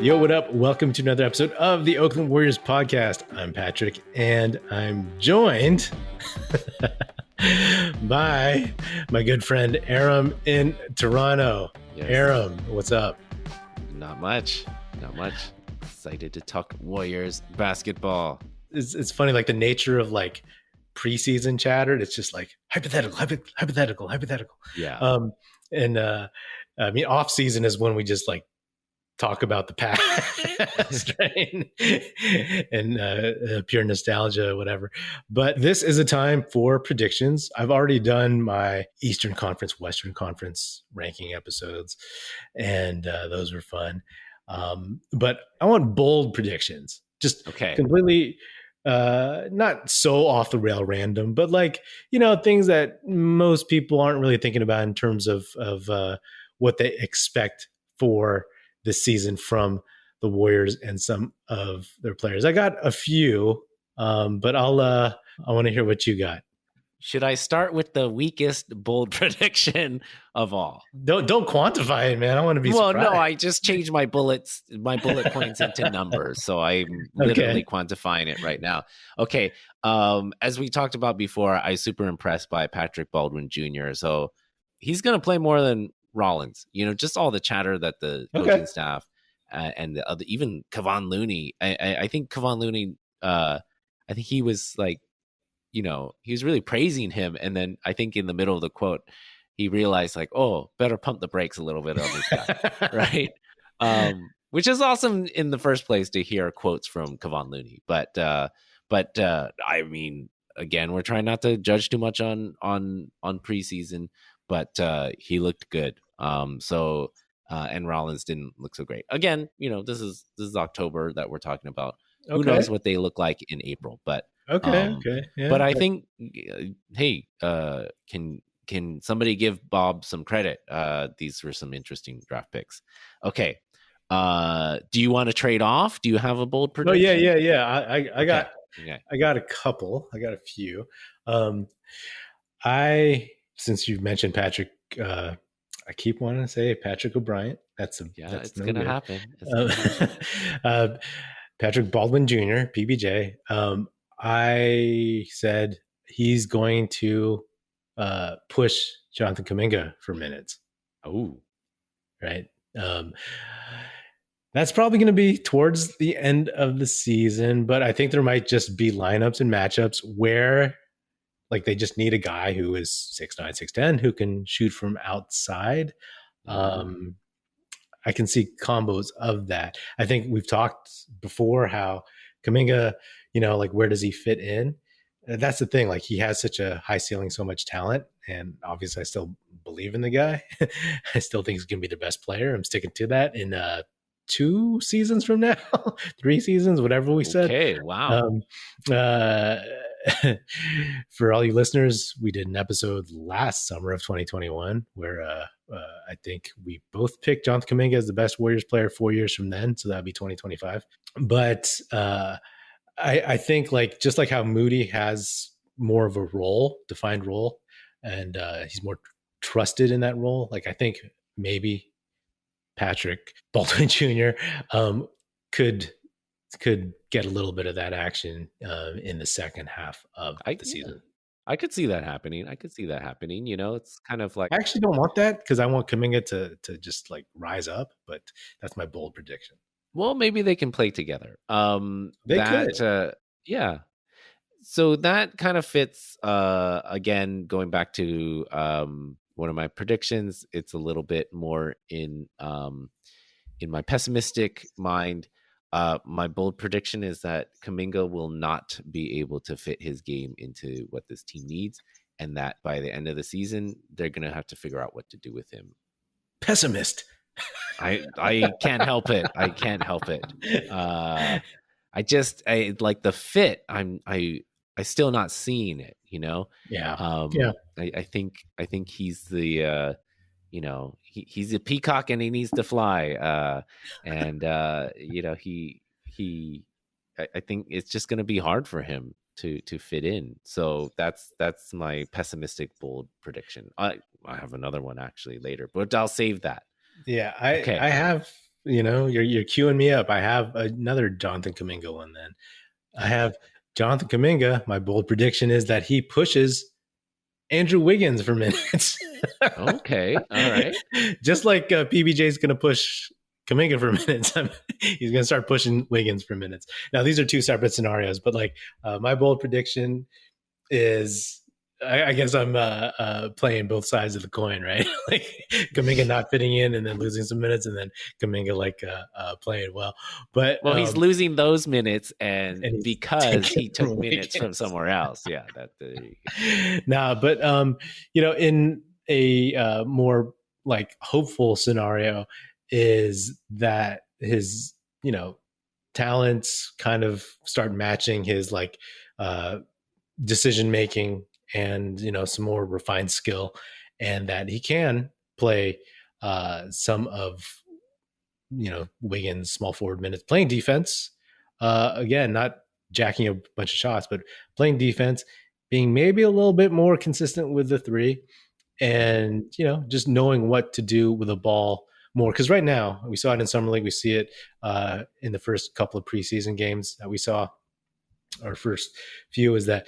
Yo, what up? Welcome to another episode of the Oakland Warriors podcast. I'm Patrick, and I'm joined by my good friend Aram in Toronto. Yes. Aram, what's up? Not much. Excited to talk Warriors basketball. It's funny, like the nature of like preseason chatter. It's just like hypothetical. Yeah. I mean, off season is when we just like talk about the past, right? and pure nostalgia, whatever. But this is a time for predictions. I've already done my Eastern Conference, Western Conference ranking episodes, and those were fun. But I want bold predictions, just completely not so off the rail random, but like, you know, things that most people aren't really thinking about in terms of what they expect for this season from the Warriors and some of their players. I got a few, but I want to hear what you got. Should I start with the weakest bold prediction of all? Don't quantify it, man. I want to be surprised. No, I just changed my bullet points into numbers, so I'm literally quantifying it right now. Okay, as we talked about before, I was super impressed by Patrick Baldwin Jr. So he's going to play more than Rollins. You know, just all the chatter that the coaching staff and the other, even Kevon Looney. I think Kevon Looney. I think he was like, you know, he was really praising him, and then I think in the middle of the quote, he realized like, oh, better pump the brakes a little bit on this guy, right? Which is awesome in the first place to hear quotes from Kevon Looney, but I mean, again, we're trying not to judge too much on preseason, but he looked good. And Rollins didn't look so great. Again, you know, this is October that we're talking about. Who knows what they look like in April? But yeah. But I think, hey, can somebody give Bob some credit? These were some interesting draft picks. Okay, do you want to trade off? Do you have a bold prediction? Oh yeah. I got a couple. I got a few. Since you mentioned Patrick, I keep wanting to say Patrick O'Brien. It's going to happen. Patrick Baldwin Jr., PBJ. I said he's going to push Jonathan Kuminga for minutes. Oh, right. That's probably going to be towards the end of the season, but I think there might just be lineups and matchups where like they just need a guy who is 6'9", 6'10", who can shoot from outside. I can see combos of that. I think we've talked before how Kuminga, you know, like where does he fit in? That's the thing. Like he has such a high ceiling, so much talent, and obviously I still believe in the guy. I still think he's going to be the best player. I'm sticking to that in 2 seasons from now, 3 seasons, whatever we said. Okay, wow. For all you listeners, we did an episode last summer of 2021 where I think we both picked Jonathan Kuminga as the best Warriors player 4 years from then, so that'd be 2025. But I think like just like how Moody has more of a defined role, and he's more trusted in that role. Like I think maybe Patrick Baldwin Jr. Could get a little bit of that action in the second half of the season. I could see that happening. You know, it's kind of like, I actually don't want that because I want Kuminga to just like rise up, but that's my bold prediction. Well, maybe they can play together. They could. Yeah. So that kind of fits, again, going back to one of my predictions. It's a little bit more in my pessimistic mind. My bold prediction is that Kuminga will not be able to fit his game into what this team needs, and that by the end of the season, they're going to have to figure out what to do with him. Pessimist. I can't help it. I like the fit. I still not seeing it, you know? Yeah. I think he's the, you know, he's a peacock and he needs to fly. You know, I think it's just going to be hard for him to fit in. So that's my pessimistic bold prediction. I have another one actually later, but I'll save that. Yeah. I have you're queuing me up. I have another Jonathan Kuminga one. Then I have Jonathan Kuminga. My bold prediction is that he pushes Andrew Wiggins for minutes. Okay, all right. Just like PBJ is going to push Kuminga for minutes, he's going to start pushing Wiggins for minutes. Now, these are two separate scenarios, but like my bold prediction is, I guess I'm playing both sides of the coin, right? Like Kuminga not fitting in and then losing some minutes, and then Kuminga like playing well. But he's losing those minutes, and because he took minutes Wiggins from somewhere else. Yeah, nah, but in a more like hopeful scenario is that his talents kind of start matching his like decision making and some more refined skill, and that he can play some of Wiggins small forward minutes playing defense, again, not jacking a bunch of shots, but playing defense, being maybe a little bit more consistent with the three, and just knowing what to do with the ball more. Because right now we saw it in summer league, we see it in the first couple of preseason games that we saw. Our first few is that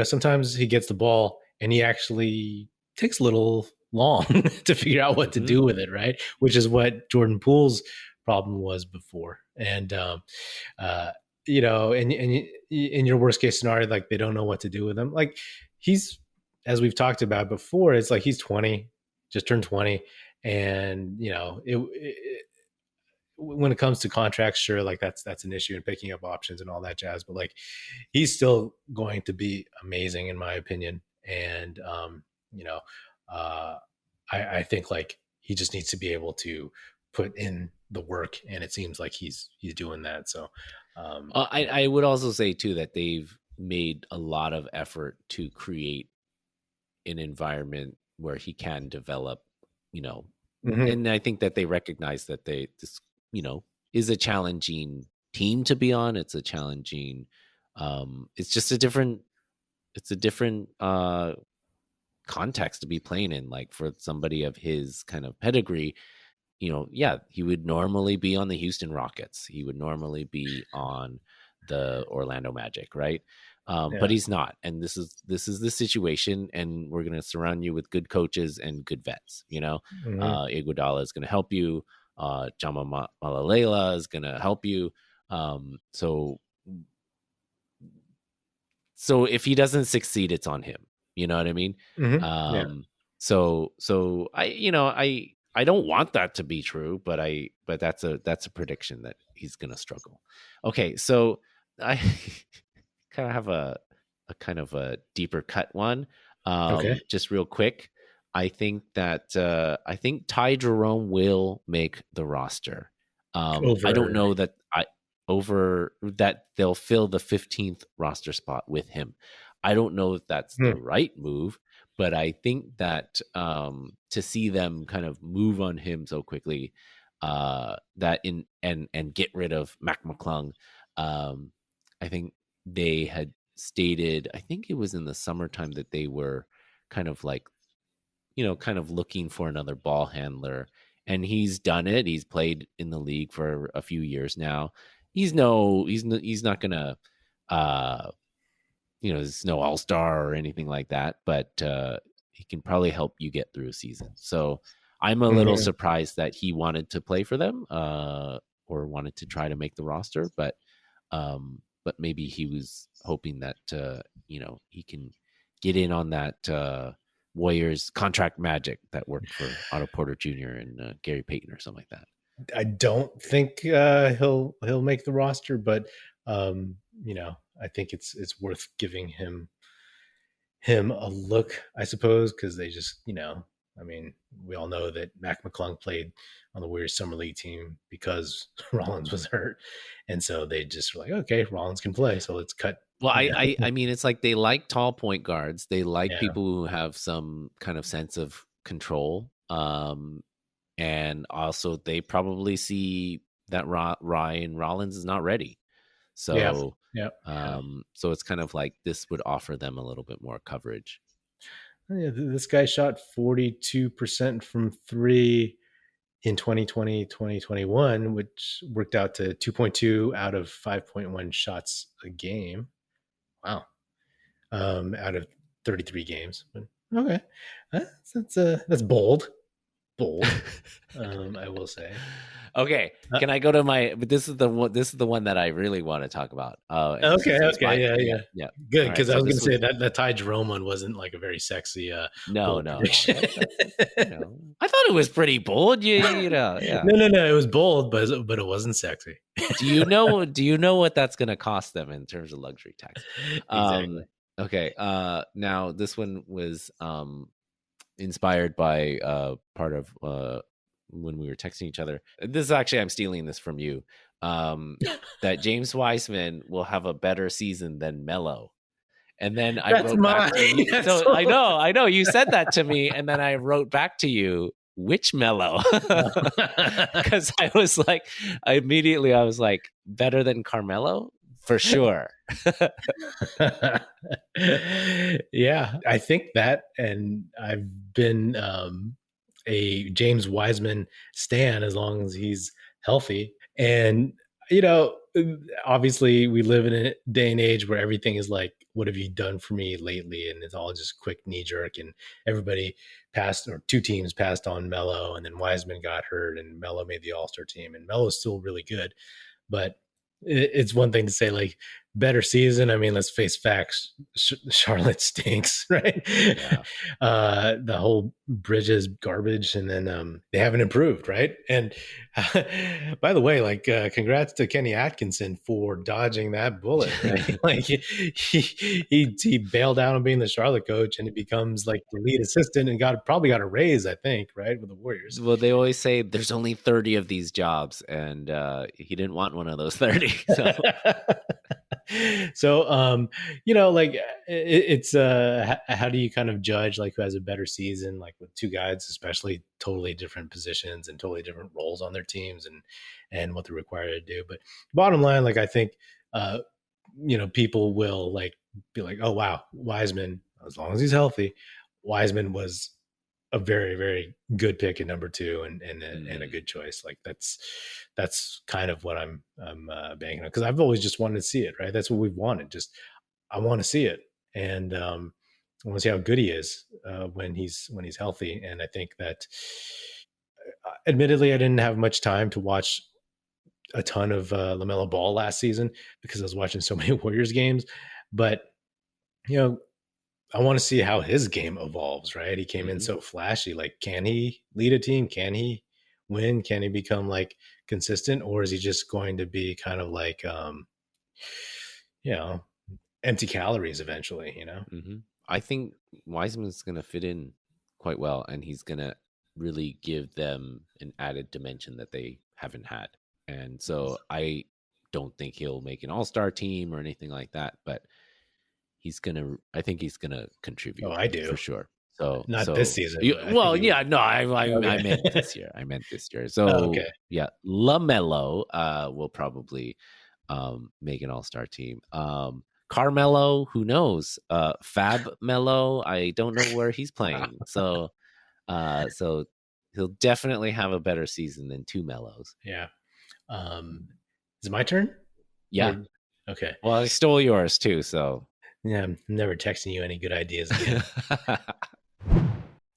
sometimes he gets the ball and he actually takes a little long to figure out what to do with it, right? Which is what Jordan Poole's problem was before. And in your worst case scenario, like they don't know what to do with him. Like he's, as we've talked about before, it's like he's 20, just turned 20, and when it comes to contracts, sure, like that's an issue in picking up options and all that jazz. But like he's still going to be amazing in my opinion. And I think like he just needs to be able to put in the work, and it seems like he's doing that. So I would also say too that they've made a lot of effort to create an environment where he can develop, and I think that they recognize that this is a challenging team to be on. It's a challenging, it's just a different context to be playing in. Like for somebody of his kind of pedigree, he would normally be on the Houston Rockets. He would normally be on the Orlando Magic, right? But he's not. And this is the situation, and we're going to surround you with good coaches and good vets. Iguodala is going to help you. Jama Malalela is going to help you. So if he doesn't succeed, it's on him. You know what I mean? So I don't want that to be true, but that's a prediction that he's going to struggle. Okay. So I kind of have a kind of a deeper cut one. Just real quick. I think that Ty Jerome will make the roster. I don't know that that they'll fill the 15th roster spot with him. I don't know if that's the right move, but I think that to see them kind of move on him so quickly, and get rid of Mac McClung, I think they had stated, I think it was in the summertime, that they were kind of like, kind of looking for another ball handler, and he's done it. He's played in the league for a few years now. He's not gonna, there's no all-star or anything like that, but he can probably help you get through a season. So I'm a little surprised that he wanted to play for them, or wanted to try to make the roster, but maybe he was hoping that he can get in on that Warriors contract magic that worked for Otto Porter Jr. and Gary Payton or something like that. I don't think he'll make the roster, but I think it's worth giving him a look, I suppose, because they just we all know that Mac McClung played on the Warriors summer league team because Rollins was hurt, and so they just were like, okay, Rollins can play, so let's cut. Well, I mean, it's like they like tall point guards. They like people who have some kind of sense of control. And also they probably see that Ryan Rollins is not ready. So, so it's kind of like this would offer them a little bit more coverage. Yeah, this guy shot 42% from three in 2020, 2021, which worked out to 2.2 out of 5.1 shots a game. Wow. Out of 33 games. But okay. That's bold. I will say. Okay, can I go to my? But this is the one. This is the one that I really want to talk about. Okay, yeah. Good, All right, because I so was going this to say that the Ty Jerome one wasn't like a very sexy no, bold no. prediction. I thought it was pretty bold. You know, yeah. No. It was bold, but it wasn't sexy. Do you know? Do you know what that's going to cost them in terms of luxury tax? Exactly. Okay. Now this one was inspired by part of when we were texting each other. This is actually, I'm stealing this from you. That James Wiseman will have a better season than Melo. And then I wrote back to you. So I know you said that to me, and then I wrote back to you, which Melo? Because I was like, better than Carmelo for sure. Yeah, I think that, and I've been a James Wiseman stan as long as he's healthy. And obviously we live in a day and age where everything is like, what have you done for me lately? And it's all just quick knee jerk, and everybody passed, or two teams passed on Melo, and then Wiseman got hurt and Melo made the All-Star team, and Melo's still really good. But it's one thing to say like better season. I mean, let's face facts. Charlotte stinks, right? Yeah. The whole Bridges garbage, and then they haven't improved, right? And by the way, like congrats to Kenny Atkinson for dodging that bullet. Right? Like he bailed out on being the Charlotte coach, and he becomes like the lead assistant, and probably got a raise, I think, right, with the Warriors. Well, they always say there's only 30 of these jobs, and he didn't want one of those 30. So like it's how do you kind of judge like who has a better season, like with two guys, especially totally different positions and totally different roles on their teams, and what they're required to do. But bottom line, like I think people will like be like, oh wow, Wiseman, as long as he's healthy, Wiseman was a very, very good pick at number 2, and a good choice. Like that's kind of what I'm banking on, because I've always just wanted to see it, right? That's what we've wanted. Just I want to see it, and I want to see how good he is when he's healthy. And I think that, admittedly, I didn't have much time to watch a ton of LaMelo Ball last season because I was watching so many Warriors games, but I want to see how his game evolves, right? He came in so flashy. Like, can he lead a team? Can he win? Can he become like consistent? Or is he just going to be kind of like, empty calories eventually, I think Wiseman's going to fit in quite well, and he's going to really give them an added dimension that they haven't had. And so I don't think he'll make an all-star team or anything like that, but I think he's gonna contribute. Oh, I do, for sure. So not this season. I meant this year. I meant this year. So okay. Yeah, LaMelo will probably make an all-star team. Carmelo, who knows? Fab Melo, I don't know where he's playing. So he'll definitely have a better season than two Melos. Yeah. Is it my turn? Yeah. Okay. Well, I stole yours too, so. Yeah, I'm never texting you any good ideas again.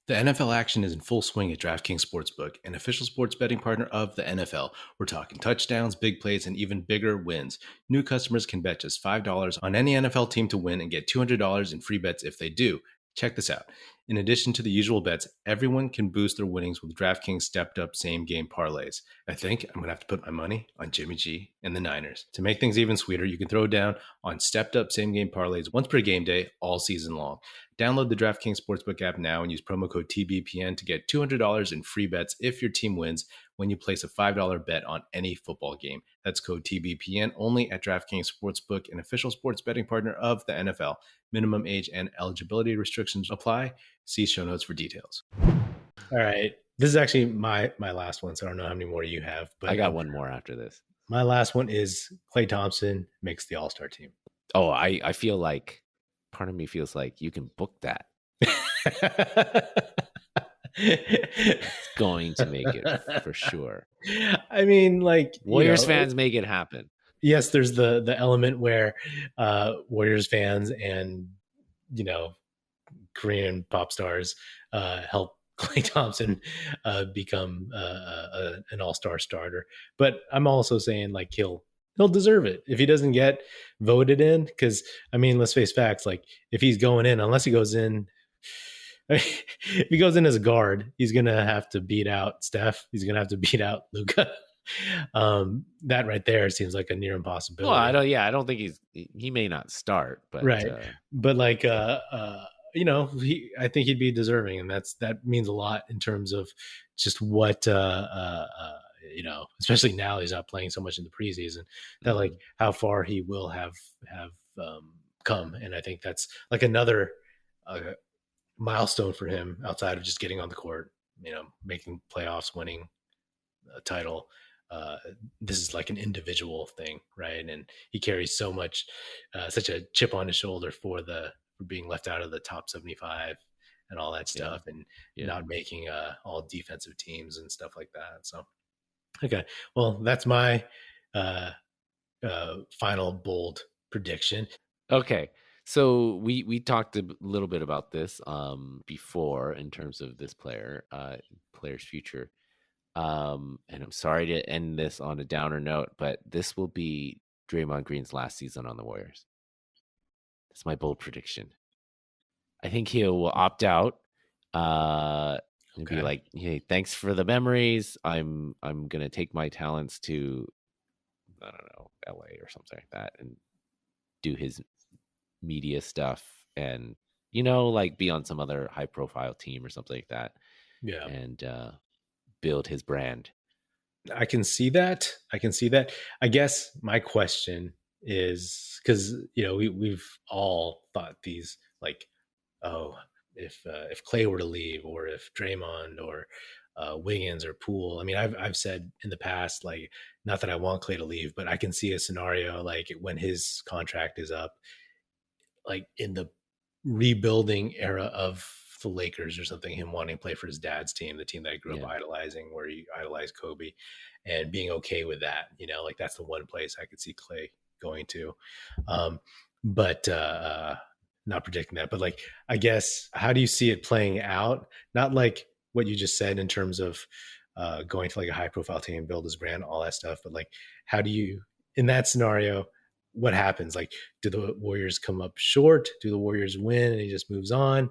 The NFL action is in full swing at DraftKings Sportsbook, an official sports betting partner of the NFL. We're talking touchdowns, big plays, and even bigger wins. New customers can bet just $5 on any NFL team to win and get $200 in free bets if they do. Check this out. In addition to the usual bets, everyone can boost their winnings with DraftKings stepped-up same-game parlays. I think I'm going to have to put my money on Jimmy G and the Niners. To make things even sweeter, you can throw down on stepped-up same-game parlays once per game day all season long. Download the DraftKings Sportsbook app now and use promo code TBPN to get $200 in free bets if your team wins when you place a $5 bet on any football game. That's code TBPN only at DraftKings Sportsbook, an official sports betting partner of the NFL. Minimum age and eligibility restrictions apply. See show notes for details. All right. This is actually my last one, so I don't know how many more you have. But I got one more after this. My last one is Klay Thompson makes the All-Star team. Oh, I feel like part of me feels like you can book that. It's going to make it for sure. I mean, like, Warriors fans make it happen. Yes, there's the element where Warriors fans and Korean pop stars help Klay Thompson become an all-star starter. But I'm also saying, like, he'll deserve it if he doesn't get voted in. Because I mean, let's face facts. Like, if he's going in, unless he goes in, if he goes in as a guard, he's gonna have to beat out Steph. He's gonna have to beat out Luka. That right there seems like a near impossibility. Well, I don't think he may not start, but right. But like, I think he'd be deserving, and that means a lot in terms of just what, especially now he's not playing so much in the preseason, that like how far he will have come. And I think that's like another milestone for him outside of just getting on the court, making playoffs, winning a title. This is like an individual thing, right? And he carries so much, such a chip on his shoulder for being left out of the top 75 and all that stuff, and not making all defensive teams and stuff like that. So, okay, well, that's my final bold prediction. Okay. So we talked a little bit about this before in terms of this player's future. And I'm sorry to end this on a downer note, but this will be Draymond Green's last season on the Warriors. That's my bold prediction. I think he will opt out. And be like, hey, thanks for the memories. I'm gonna take my talents to, I don't know, LA or something like that, and do his media stuff, and like be on some other high profile team or something like that. Yeah. And build his brand. I can see that. I guess my question is, because we've all thought these, like, oh, if Klay were to leave, or if Draymond or Wiggins or Poole. I mean, I've said in the past, like, not that I want Klay to leave, but I can see a scenario like when his contract is up, like in the rebuilding era of the Lakers or something, him wanting to play for his dad's team, the team that I grew up idolizing, where he idolized Kobe, and being okay with that. Like, that's the one place I could see Klay going to. But not predicting that, but like, I guess, how do you see it playing out? Not like what you just said in terms of going to like a high profile team, build his brand, all that stuff. But like, how do you, in that scenario, what happens? Like, do the Warriors come up short? Do the Warriors win and he just moves on?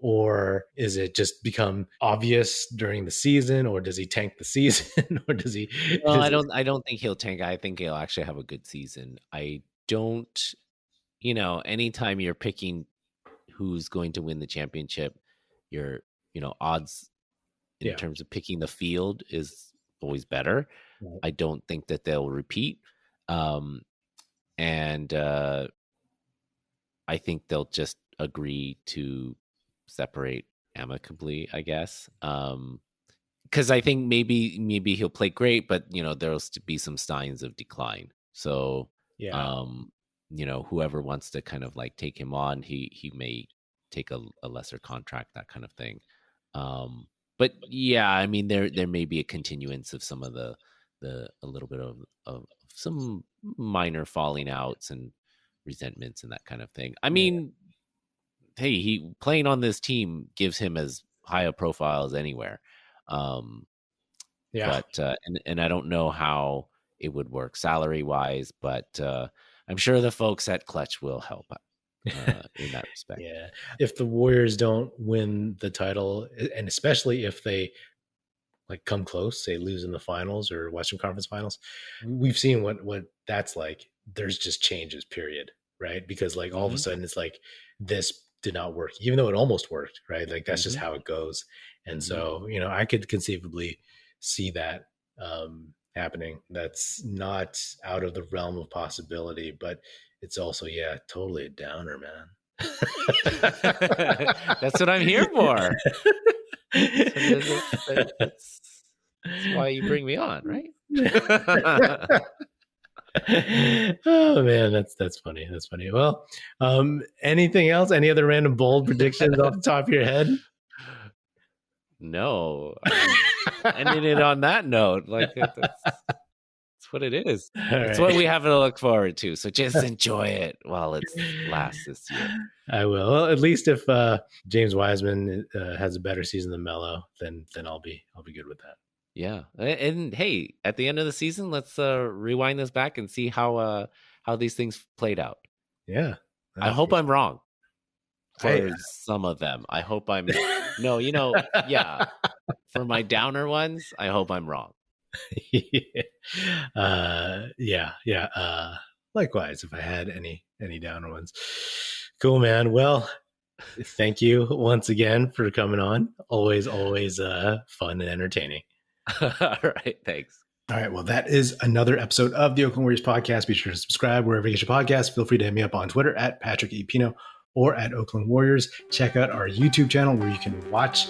Or is it just become obvious during the season? Or does he tank the season? Or does he? Well, I don't think he'll tank. I think he'll actually have a good season. I don't, anytime you're picking who's going to win the championship, your, odds in terms of picking the field is always better. Right. I don't think that they'll repeat. And I think they'll just agree to separate amicably, I guess. Because I think maybe he'll play great, but there'll be some signs of decline. So whoever wants to kind of like take him on, he may take a lesser contract, that kind of thing. But yeah, I mean, there may be a continuance of some of the a little bit of some minor falling outs and resentments and that kind of thing. I mean, hey, he playing on this team gives him as high a profile as anywhere. But and I don't know how it would work salary wise, but I'm sure the folks at Clutch will help in that respect. Yeah. If the Warriors don't win the title, and especially if they like come close, say lose in the finals or Western Conference Finals, we've seen what that's like. There's just changes, period. Right. Because like all of a sudden it's like, this did not work, even though it almost worked. Right. Like, that's just how it goes. And so, I could conceivably see that happening. That's not out of the realm of possibility, but it's also, totally a downer, man. That's what I'm here for. That's why you bring me on, right? Oh man, that's funny. That's funny. Well, anything else? Any other random bold predictions off the top of your head? No. Ending it on that note. Like, that's what it is. It's what we have to look forward to. So just enjoy it while it lasts this year. I will. Well, at least if James Wiseman has a better season than Melo, then I'll be good with that. Yeah. And hey, at the end of the season, let's rewind this back and see how these things played out. Yeah. I hope I'm wrong for some of them. I hope I'm no, yeah. For my downer ones, I hope I'm wrong. Yeah. Likewise, if I had any downer ones. Cool, man. Well, thank you once again for coming on. Always fun and entertaining. All right, thanks. All right, well, that is another episode of the Oakland Warriors podcast. Be sure to subscribe wherever you get your podcast. Feel free to hit me up on Twitter at Patrick Epino or at Oakland Warriors. Check out our YouTube channel where you can watch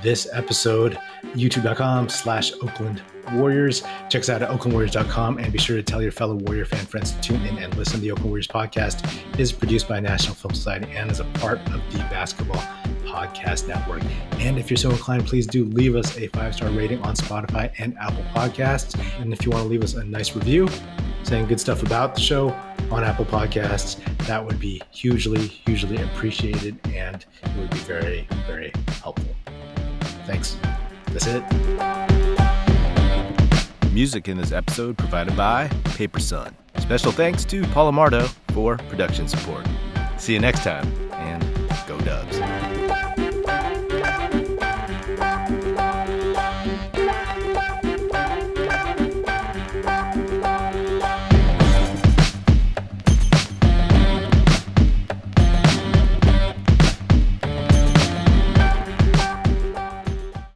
this episode, youtube.com/Oakland Warriors. Check us out at oaklandwarriors.com, and be sure to tell your fellow Warrior fan friends to tune in and listen. The Oakland Warriors podcast is produced by National Film Society and is a part of the Basketball Podcast Network. And if you're so inclined, please do leave us a 5-star rating on Spotify and Apple Podcasts. And if you want to leave us a nice review saying good stuff about the show on Apple Podcasts, that would be hugely appreciated, and it would be very, very helpful. Thanks. That's it. Music in this episode provided by Paper Sun. Special thanks to Paul Amardo for production support. See you next time, and go Dubs.